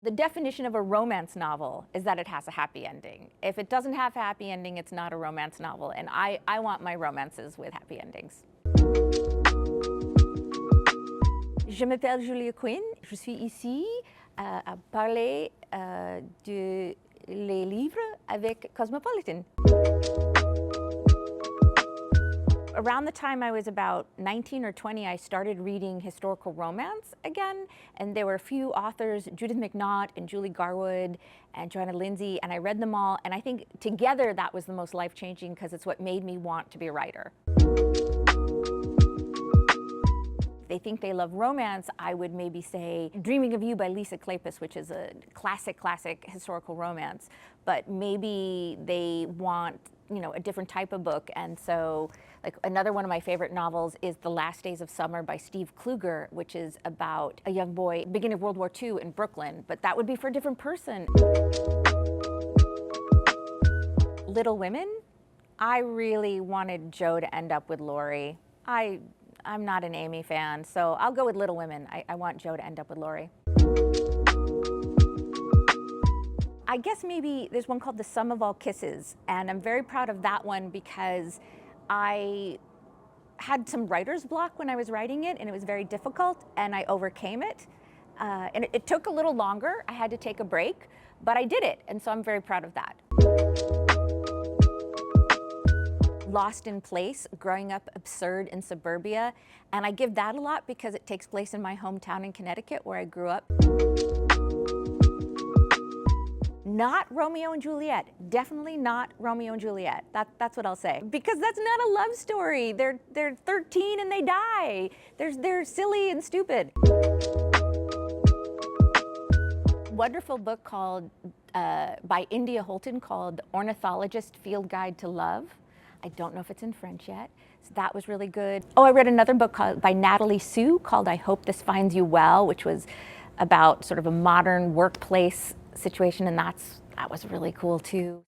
The definition of a romance novel is that it has a happy ending. If it doesn't have a happy ending, it's not a romance novel, and I want my romances with happy endings. Je m'appelle Julia Quinn. Je suis ici à parler de les livres avec Cosmopolitan. Around the time I was about 19 or 20, I started reading historical romance again, and there were a few authors, Judith McNaught and Julie Garwood and Joanna Lindsay, and I read them all, and I think together that was the most life-changing because it's what made me want to be a writer. If they think they love romance, I would maybe say Dreaming of You by Lisa Kleypas, which is a classic historical romance, but maybe they want, you know, a different type of book, and so like another one of my favorite novels is The Last Days of Summer by Steve Kluger, which is about a young boy, beginning of World War II in Brooklyn, but that would be for a different person. Little Women, I really wanted Joe to end up with Laurie. I'm not an Amy fan, so I'll go with Little Women. I want Joe to end up with Laurie. I guess maybe there's one called The Sum of All Kisses, and I'm very proud of that one because I had some writer's block when I was writing it, and it was very difficult, and I overcame it. And it took a little longer. I had to take a break, but I did it, and so I'm very proud of that. Lost in Place, growing up absurd in suburbia, and I give that a lot because it takes place in my hometown in Connecticut where I grew up. Not Romeo and Juliet, definitely not Romeo and Juliet. That's what I'll say. Because that's not a love story. They're 13 and they die. They're silly and stupid. Wonderful book called, by India Holton called Ornithologist Field Guide to Love. I don't know if it's in French yet, so that was really good. Oh, I read another book by Natalie Sue called I Hope This Finds You Well, which was about sort of a modern workplace situation, and that was really cool too.